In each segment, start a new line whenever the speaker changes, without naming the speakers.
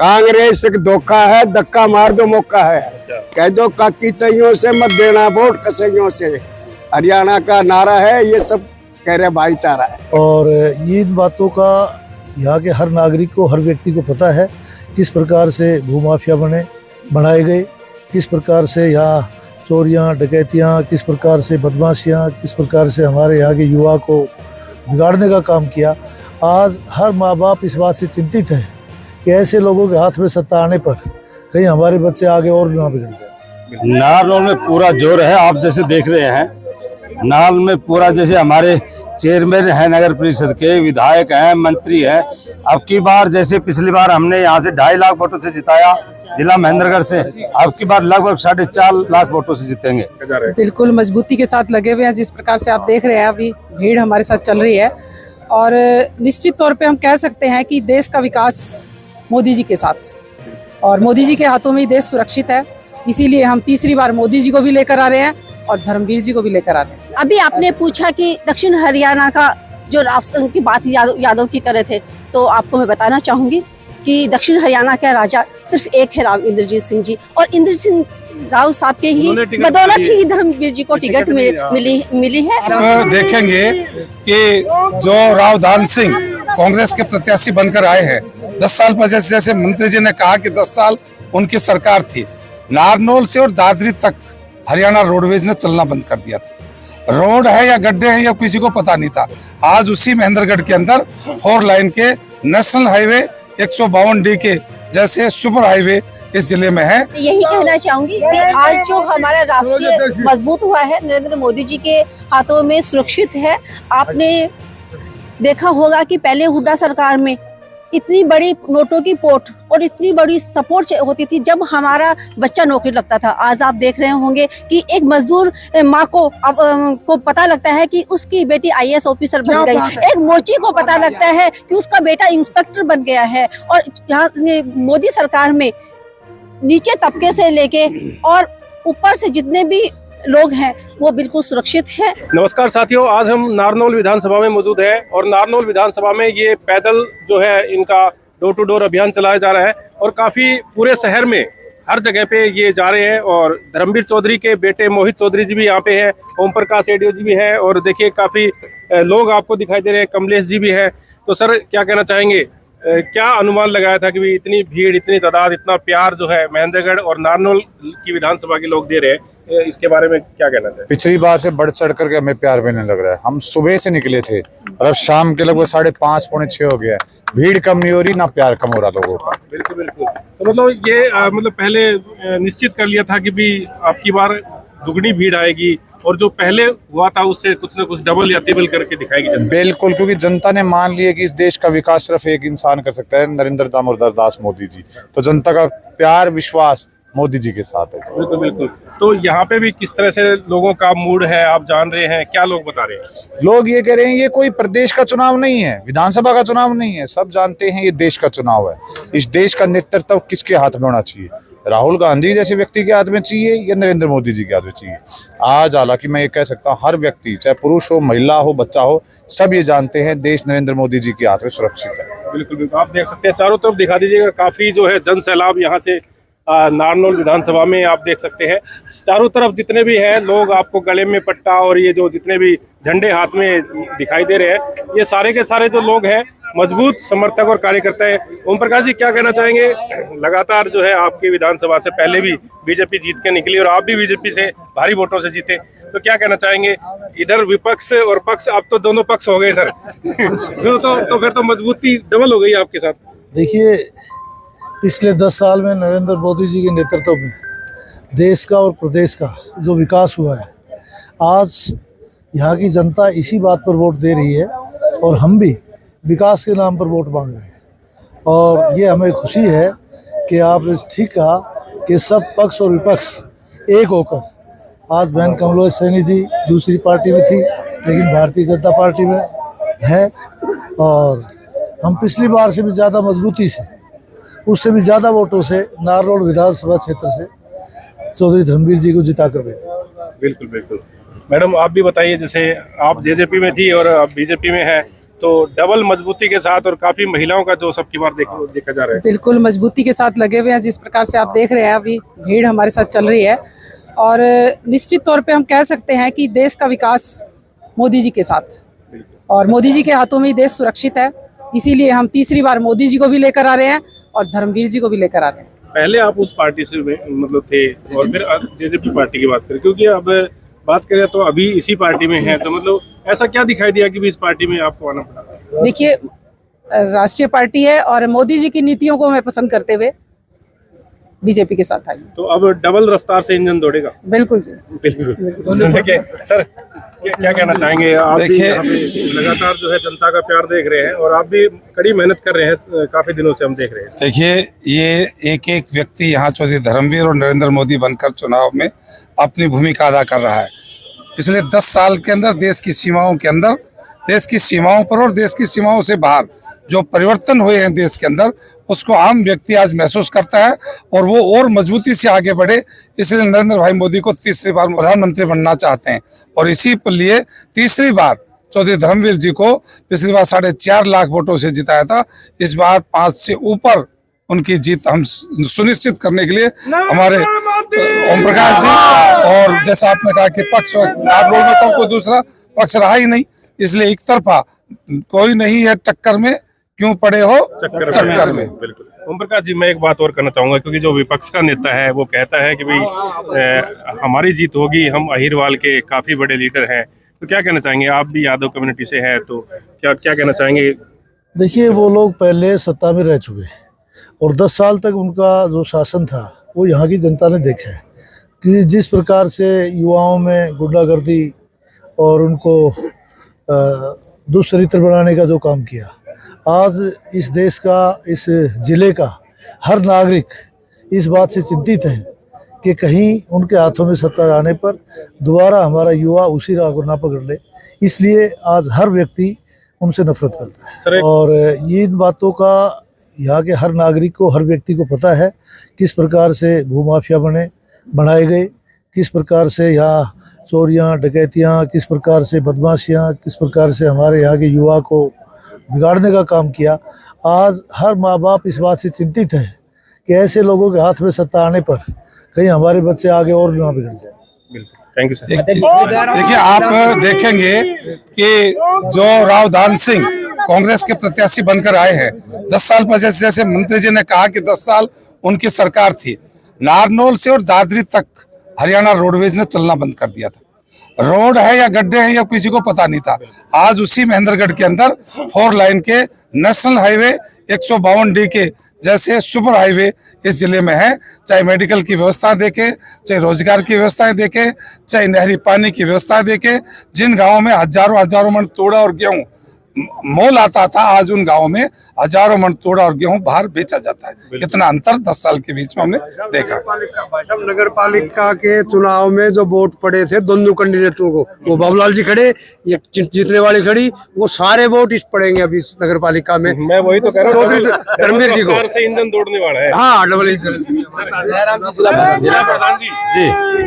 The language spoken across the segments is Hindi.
कांग्रेस एक धोखा है, धक्का मार दो मौका है। कह दो काकी तइयों से मत देना वोट कसइयों से, हरियाणा का नारा है, ये सब कह रहे भाईचारा है।
और ये इन बातों का यहाँ के हर नागरिक को, हर व्यक्ति को पता है किस प्रकार से भूमाफिया बनाए गए, किस प्रकार से यहाँ चोरियाँ डकैतियाँ, किस प्रकार से बदमाशियाँ, किस प्रकार से हमारे यहाँ के युवा को बिगाड़ने का काम किया। आज हर माँ बाप इस बात से चिंतित है कि ऐसे लोगों के हाथ में सत्ता आने पर कहीं हमारे बच्चे आगे और ना बिगड़ जाए।
नारनौल में पूरा जोर है, आप जैसे देख रहे हैं नारनौल में पूरा, जैसे हमारे चेयरमैन है नगर परिषद के, विधायक हैं, मंत्री हैं। अब की बार जैसे पिछली बार हमने यहाँ से 2.5 लाख वोटों से जिताया जिला महेंद्रगढ़ से, अब की बार लगभग 4.5 लाख वोटों से जीतेंगे।
बिल्कुल मजबूती के साथ लगे हुए हैं। जिस प्रकार से आप देख रहे हैं अभी भीड़ हमारे साथ चल रही है, और निश्चित तौर पे हम कह सकते हैं कि देश का विकास मोदी जी के साथ, और मोदी जी के हाथों में ही देश सुरक्षित है। इसीलिए हम तीसरी बार मोदी जी को भी लेकर आ रहे हैं और धर्मवीर जी को भी लेकर आ रहे हैं।
अभी आपने पूछा कि दक्षिण हरियाणा का जो राव की बात यादव की कर रहे थे, तो आपको मैं बताना चाहूंगी कि दक्षिण हरियाणा का राजा सिर्फ एक है, राव इंद्रजीत सिंह जी, और इंद्रजीत सिंह राव साहब के ही बदौलत ही धर्मवीर जी को टिकट मिली है।
आप देखेंगे कि जो राव धान सिंह कांग्रेस के प्रत्याशी बनकर आए हैं, 10 साल पहले जैसे मंत्री जी ने कहा कि 10 साल उनकी सरकार थी, नारनौल से और दादरी तक हरियाणा रोडवेज ने चलना बंद कर दिया था। रोड है या गड्ढे हैं या किसी को पता नहीं था। आज उसी महेंद्रगढ़ के अंदर 4 लाइन के नेशनल हाईवे 152D के जैसे सुपर हाईवे इस जिले में है।
यही कहना चाहूंगी कि आज जो हमारा राष्ट्र मजबूत हुआ है, नरेंद्र मोदी जी के हाथों में सुरक्षित है। आपने देखा होगा कि पहले हुड्डा सरकार में इतनी बड़ी नोटों की पोट और इतनी बड़ी सपोर्ट होती थी जब हमारा बच्चा नौकरी लगता था। आज आप देख रहे होंगे कि एक मजदूर माँ को पता लगता है कि उसकी बेटी IAS ऑफिसर बन गई, एक मोची को पता लगता है कि उसका बेटा इंस्पेक्टर बन गया है। और यहाँ मोदी सरकार में नीचे तबके से लेके और ऊपर से जितने भी लोग हैं वो बिल्कुल सुरक्षित है।
नमस्कार साथियों, आज हम नारनौल विधानसभा में मौजूद हैं और नारनौल विधानसभा में ये पैदल जो है इनका डोर टू डोर अभियान चलाया जा रहा है, और काफी पूरे शहर में हर जगह पे ये जा रहे हैं। और धर्मवीर चौधरी के बेटे मोहित चौधरी जी भी यहाँ पे हैं, ओम प्रकाश एडियो जी भी है, और देखिए काफी लोग आपको दिखाई दे रहे हैं, कमलेश जी भी है। तो सर क्या कहना चाहेंगे, क्या अनुमान लगाया था कि इतनी भीड़, इतनी तादाद, इतना प्यार जो है महेंद्रगढ़ और नारनौल की विधानसभा के लोग दे रहे हैं, इसके बारे में क्या कहना चाहिए?
पिछली बार से बढ़ चढ़ करके हमें प्यार मिलने लग रहा है। हम सुबह से निकले थे और अब शाम के लगभग 5:30 पौने 6 हो गया है। भीड़ कम नहीं हो रही, ना प्यार कम हो रहा लोगों का।
बिल्कुल बिल्कुल। तो मतलब ये मतलब पहले निश्चित कर लिया था कि भी आपकी बार दुगनी भीड़ आएगी, और जो पहले हुआ था उससे कुछ न कुछ डबल या ट्रिपल करके दिखाएगी जनता।
बिल्कुल, क्योंकि जनता ने मान लिया कि इस देश का विकास सिर्फ एक इंसान कर सकता है, नरेंद्र दामोदर दास मोदी जी। तो जनता का प्यार विश्वास मोदी जी के साथ है।
बिल्कुल बिल्कुल। तो यहाँ पे भी किस तरह से लोगों का मूड है आप जान रहे हैं, क्या लोग बता रहे हैं?
लोग ये कह रहे हैं ये कोई प्रदेश का चुनाव नहीं है, विधानसभा का चुनाव नहीं है, सब जानते हैं ये देश का चुनाव है। इस देश का नेतृत्व किसके हाथ में होना चाहिए? राहुल गांधी जैसे व्यक्ति के हाथ में चाहिए या नरेंद्र मोदी जी के हाथ में चाहिए? आज हालांकि मैं ये कह सकता हूँ हर व्यक्ति, चाहे पुरुष हो, महिला हो, बच्चा हो, सब ये जानते हैं देश नरेंद्र मोदी जी के हाथ में सुरक्षित है।
बिल्कुल बिल्कुल। आप देख सकते हैं चारों तरफ दिखा दीजिएगा, काफी जो है जन सैलाब यहाँ से नारनौल विधानसभा में आप देख सकते हैं। चारों तरफ जितने भी हैं लोग, आपको गले में पट्टा और ये जो जितने भी झंडे हाथ में दिखाई दे रहे हैं, ये सारे के सारे जो लोग हैं मजबूत समर्थक और कार्यकर्ता है। ओम प्रकाश जी क्या कहना चाहेंगे? लगातार जो है आपकी विधानसभा से पहले भी बीजेपी जीत के निकली और आप भी बीजेपी से भारी वोटों से जीते, तो क्या कहना चाहेंगे? इधर विपक्ष और पक्ष, आप तो दोनों पक्ष हो गए सर। तो फिर तो मजबूती डबल हो गई आपके साथ।
देखिए, पिछले 10 साल में नरेंद्र मोदी जी के नेतृत्व में देश का और प्रदेश का जो विकास हुआ है, आज यहाँ की जनता इसी बात पर वोट दे रही है और हम भी विकास के नाम पर वोट मांग रहे हैं। और ये हमें खुशी है कि आपने ठीक कहा कि सब पक्ष और विपक्ष एक होकर, आज बहन कमलेश सैनी जी दूसरी पार्टी में थी लेकिन भारतीय जनता पार्टी में है, और हम पिछली बार से भी ज़्यादा मजबूती से, उससे भी ज़्यादा वोटों से नारनौल विधानसभा क्षेत्र से चौधरी धर्मवीर जी को जिता कर भेजा।
बिल्कुल बिल्कुल। मैडम आप भी बताइए, जैसे आप जेजेपी में थी और अब बीजेपी में है, तो डबल मजबूती के साथ और काफी महिलाओं का जो सबकी बार देखा जा रहा है।
बिल्कुल मजबूती के साथ लगे हुए हैं। जिस प्रकार से आप देख रहे हैं अभी भीड़ हमारे साथ चल रही है और निश्चित तौर पे हम कह सकते हैं कि देश का विकास मोदी जी के साथ और मोदी जी के हाथों में ही देश सुरक्षित है। इसीलिए हम तीसरी बार मोदी जी को भी लेकर आ रहे हैं और धर्मवीर जी को भी लेकर आ रहे हैं।
पहले आप उस पार्टी से मतलब थे और फिर जेजेपी पार्टी की बात करें, क्योंकि अब बात करें तो अभी इसी पार्टी में है, तो मतलब ऐसा क्या दिखाई दिया कि भी इस पार्टी में आपको आना पड़ा?
देखिए राष्ट्रीय पार्टी है और मोदी जी की नीतियों को मैं पसंद करते हुए बीजेपी के साथ आई।
तो अब डबल रफ्तार से इंजन दौड़ेगा?
बिल्कुल जी
बिल्कुल। सर क्या कहना चाहेंगे? आप भी यहाँ पे लगातार जो है जनता का प्यार देख रहे हैं और आप भी कड़ी मेहनत कर रहे हैं, काफी दिनों से हम देख रहे हैं।
देखिए, ये एक एक व्यक्ति यहाँ चौधरी धर्मवीर और नरेंद्र मोदी बनकर चुनाव में अपनी भूमिका अदा कर रहा है। पिछले 10 साल के अंदर देश की सीमाओं के अंदर, देश की सीमाओं पर और देश की सीमाओं से बाहर जो परिवर्तन हुए हैं देश के अंदर, उसको आम व्यक्ति आज महसूस करता है और वो और मजबूती से आगे बढ़े, इसलिए नरेंद्र भाई मोदी को तीसरी बार प्रधानमंत्री बनना चाहते हैं। और इसी पर लिए तीसरी बार चौधरी धर्मवीर जी को पिछली बार 4.5 लाख वोटों से जिताया था। इस बार 5 से ऊपर उनकी जीत हम सुनिश्चित करने के लिए हमारे ओम प्रकाश जी, और जैसा आपने कहा कि पक्ष नारनौल में तो कोई दूसरा पक्ष रहा ही नहीं, इसलिए एक तरफा कोई नहीं है टक्कर में, क्यों पड़े हो चक्कर में।
बिल्कुल। ओम प्रकाश जी, मैं एक बात और करना चाहूंगा, क्योंकि जो विपक्ष का नेता है वो कहता है कि भाई हमारी जीत होगी, हम अहिरवाल के काफी बड़े लीडर हैं, तो क्या कहना चाहेंगे? आप भी यादव कम्युनिटी से हैं, तो क्या कहना चाहेंगे?
देखिए, वो लोग पहले सत्ता में रह चुके और 10 साल तक उनका जो शासन था वो यहाँ की जनता ने देखा है कि जिस प्रकार से युवाओं में गुंडागर्दी और उनको दुष्चरित्र बनाने का जो काम किया। आज इस देश का, इस जिले का हर नागरिक इस बात से चिंतित है कि कहीं उनके हाथों में सत्ता आने पर दोबारा हमारा युवा उसी राह को ना पकड़ ले, इसलिए आज हर व्यक्ति उनसे नफरत करता है। और ये इन बातों का यहाँ के हर नागरिक को, हर व्यक्ति को पता है किस प्रकार से भूमाफिया बनाए गए, किस प्रकार से यहाँ चोरियाँ डकैतियाँ, किस प्रकार से बदमाशियाँ, किस प्रकार से हमारे यहाँ के युवा को बिगाड़ने का काम किया। आज हर माँ बाप इस बात से चिंतित है कि ऐसे लोगों के हाथ में सत्ता आने पर कहीं हमारे बिगड़ जाए।
बिल्कुल, थैंक यू सर।
देखिए, आप देखेंगे कि जो रावधान सिंह कांग्रेस के प्रत्याशी बनकर आए हैं, 10 साल पर जैसे मंत्री जी ने कहा कि 10 साल उनकी सरकार थी, नारनौल से और दादरी तक हरियाणा रोडवेज ने चलना बंद कर दिया था। रोड है या गड्ढे हैं या किसी को पता नहीं था। आज उसी महेंद्रगढ़ के अंदर 4 लाइन के नेशनल हाईवे 152D के जैसे सुपर हाईवे इस जिले में है। चाहे मेडिकल की व्यवस्था देखें, चाहे रोजगार की व्यवस्थाएं देखें, चाहे नहरी पानी की व्यवस्था देखें, जिन गाँवों में हजारों मन तोड़ा और गेहूँ मोल आता था, आज उन गांवों में हजारों मन तोड़ा और गेहूं बाहर बेचा जाता है। कितना अंतर 10 साल के बीच में हमने देखा।
नगर पालिका के चुनाव में जो वोट पड़े थे दोनों कैंडिडेटों को, वो बाबूलाल जी खड़े, ये जीतने वाली खड़ी, वो सारे वोट इस पड़ेंगे अभी इस नगर पालिका में।
मैं वही तो कह रहा हूँ,
धर्मवीर जी को
से इंजन दौड़ने वाला है।
हाँ, डबल इंजन।
जिला प्रधान जी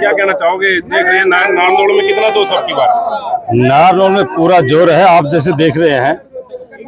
क्या कहना चाहोगे? देख रहे हैं नारनौल में कितना जोश आपकी बात?
नारनौल में पूरा जोर है, आप जैसे देख रहे हैं।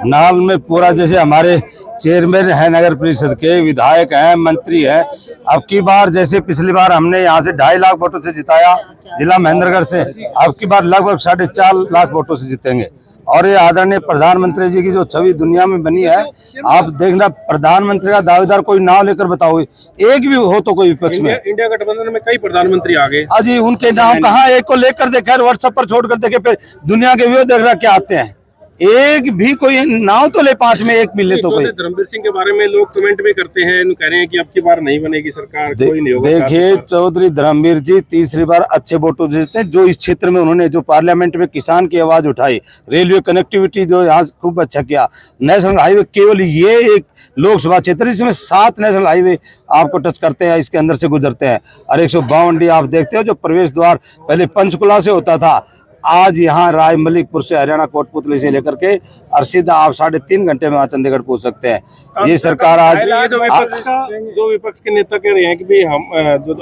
नाल में पूरा जैसे हमारे चेयरमैन है नगर परिषद के, विधायक हैं, मंत्री हैं। अब की बार जैसे पिछली बार हमने यहाँ से 2.5 लाख वोटों से जिताया जिला महेंद्रगढ़ से, अब की बार लगभग 4.5 लाख वोटों से जीतेंगे। और ये आदरणीय प्रधानमंत्री जी की जो छवि दुनिया में बनी है, आप देखना, प्रधानमंत्री का दावेदार कोई नाम लेकर बताओ, एक भी हो तो कोई विपक्ष में।
इंडिया गठबंधन में कई प्रधानमंत्री आ गए,
अजी उनके नाम कहाँ, एक को लेकर देखे, व्हाट्सएप पर छोड़ कर देखे, फिर दुनिया के व्यू देख रहा क्या आते हैं, एक भी कोई नाव तो ले, 5 में एक मिले तो कोई।
धर्मवीर सिंह के बारे में लोग कमेंट भी करते हैं, कह रहे हैं कि अब की बार नहीं बनेगी सरकार, कोई नहीं होगा।
देखिए, चौधरी धर्मवीर जी तीसरी बार अच्छे वोटों जीते, जो इस क्षेत्र में उन्होंने जो पार्लियामेंट में किसान की आवाज उठाई, रेलवे कनेक्टिविटी जो यहाँ खूब अच्छा किया, नेशनल हाईवे, केवल ये एक लोकसभा क्षेत्र इसमें 7 नेशनल हाईवे आपको टच करते हैं, इसके अंदर से गुजरते हैं। और 152D आप देखते हो, जो प्रवेश द्वार पहले पंचकुला से होता था, आज यहाँ राय मलिकपुर से, हरियाणा कोटपुतली से लेकर के और सीधा आप 3.5 घंटे में वहाँ चंडीगढ़ पहुँच सकते हैं। ये सरकार आज
जो विपक्ष के नेता कह रहे हैं कि भाई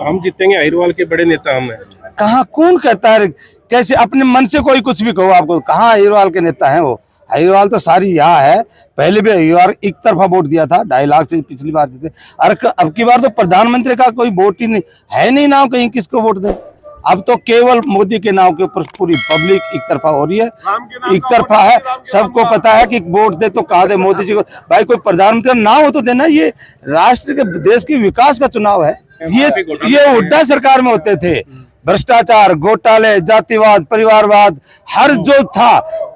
हम जीतेंगे, अहिरवाल के बड़े नेता हम हैं।
कहाँ, कौन कहता है? कैसे अपने मन से कोई कुछ भी कहो, आपको कहाँ अहिरवाल के नेता हैं? वो अग्रवाल तो सारी यहाँ है। पहले भी अग्रवाल एक तरफा वोट दिया था, 2.5 लाख से पिछली बार जीते। और अब की बार तो प्रधानमंत्री का कोई वोट ही नहीं है, नहीं नाम कहीं किसको वोट दे। अब तो केवल मोदी के नाम के ऊपर पूरी पब्लिक एक तरफा हो रही है, एक तरफा है। सबको पता है कि वोट दे तो कहाँ दे, मोदी जी को। भाई कोई प्रधानमंत्री ना हो तो देना, ये राष्ट्र के देश के विकास का चुनाव है। ये हुड्डा सरकार में होते थे, भ्रष्टाचार, घोटाले, जातिवाद, परिवारवाद, हर जो था।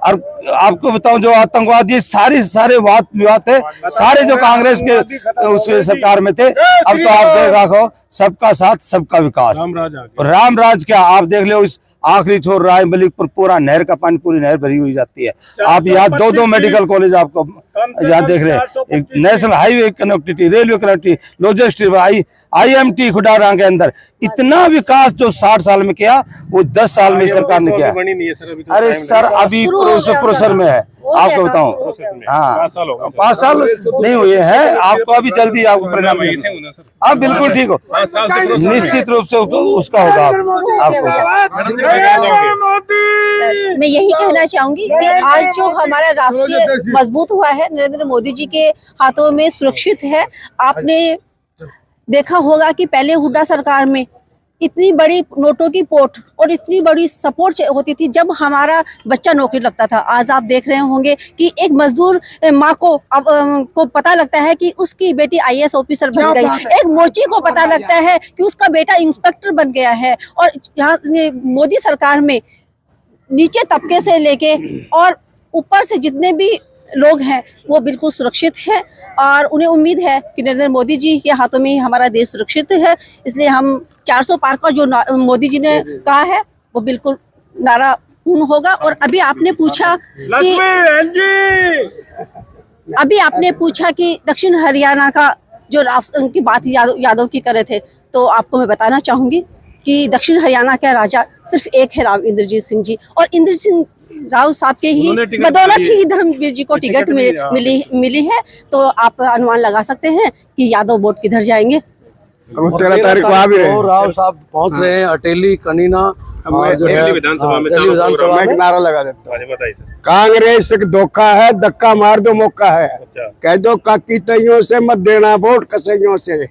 और आपको बताऊं जो आतंकवाद, ये सारे वाद विवाद थे, सारे जो कांग्रेस के उस सरकार में थे। अब तो आप देख रखो, सबका साथ सबका विकास, राम राज क्या आप देख लो। इस आखिरी छोर राय मलिकपुर पूरा नहर का पानी, पूरी नहर भरी हुई जाती है। आप यहाँ दो मेडिकल कॉलेज आपको यहाँ देख रहे हैं, एक national highway connectivity, railway connectivity, logistic, IMT खुडारा के अंदर। इतना विकास जो 60 साल में किया, वो 10 साल में सरकार ने किया। अरे सर अभी प्रोसेसर में है, आपको बताऊं। हाँ 5 साल नहीं हुए हैं, आपको अभी जल्दी आपको परिणाम मिलेगा। आप बिल्कुल ठीक हो, निश्चित रूप से उसका होगा आपको।
मैं यही कहना चाहूंगी कि आज जो हमारा राष्ट्र मजबूत हुआ है नरेंद्र मोदी जी के हाथों में सुरक्षित है। आपने देखा होगा कि पहले हुड्डा सरकार में इतनी बड़ी नोटों की पोट और इतनी बड़ी सपोर्ट होती थी जब हमारा बच्चा नौकरी लगता था। आज आप देख रहे होंगे कि एक मजदूर माँ को पता लगता है कि उसकी बेटी IAS ऑफिसर बन गई, एक मोची को पता लगता है कि उसका बेटा इंस्पेक्टर बन गया है। और यहाँ मोदी सरकार में नीचे तबके से लेके और ऊपर से जितने भी लोग हैं वो बिल्कुल सुरक्षित है, और उन्हें उम्मीद है कि नरेंद्र मोदी जी के हाथों में ही हमारा देश सुरक्षित है। इसलिए हम 400 पार का जो मोदी जी ने कहा है वो बिल्कुल नारा पूर्ण होगा। और अभी आपने पूछा कि दक्षिण हरियाणा का जो उनकी बात यादव की कर रहे थे, तो आपको मैं बताना चाहूंगी कि दक्षिण हरियाणा का राजा सिर्फ एक है, राव इंद्रजीत सिंह जी। और इंद्रजीत सिंह राव साहब के ही बदौलत ही धर्मवीर जी को टिकट मिली है। तो आप अनुमान लगा सकते हैं कि यादव वोट किधर जाएंगे।
13 तारीख को आ भी रहे हैं,
राव साहब पहुंच रहे हैं अटेली, कनीना और जो है
विधानसभा में।
मैं एक नारा लगा देता हूँ, कांग्रेस एक धोखा है, धक्का मार दो मौका है। कह दो काकी तइयों से मत देना वोट कसइयों से।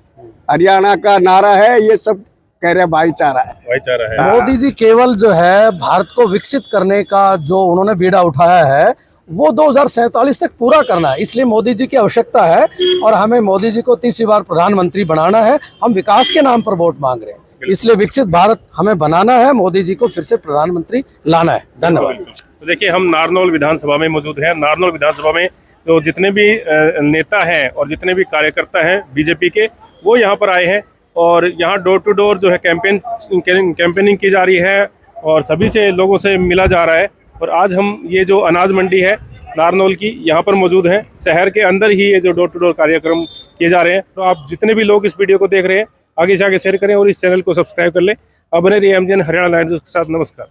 हरियाणा का नारा है, ये सब कह रहे भाईचारा है।
मोदी जी केवल जो है भारत को विकसित करने का जो उन्होंने बीड़ा उठाया है वो 2047 तक पूरा करना है। इसलिए मोदी जी की आवश्यकता है और हमें मोदी जी को 30वीं बार प्रधानमंत्री बनाना है। हम विकास के नाम पर वोट मांग रहे हैं, इसलिए विकसित भारत हमें बनाना है, मोदी जी को फिर से प्रधानमंत्री लाना है। धन्यवाद।
तो देखिए हम नारनौल विधानसभा में मौजूद हैं। नारनौल विधानसभा में तो जितने भी नेता हैं और जितने भी कार्यकर्ता हैं बीजेपी के, वो यहाँ पर आए हैं और यहाँ डोर टू डोर जो है कैंपेनिंग की जा रही है और सभी से लोगों से मिला जा रहा है। और आज हम ये जो अनाज मंडी है नारनौल की, यहाँ पर मौजूद हैं। शहर के अंदर ही ये जो डोर टू डोर कार्यक्रम किए जा रहे हैं। तो आप जितने भी लोग इस वीडियो को देख रहे हैं, आगे से आगे शेयर करें और इस चैनल को सब्सक्राइब कर लें। अब बने रहिए MGN हरियाणा लाइव के साथ। नमस्कार।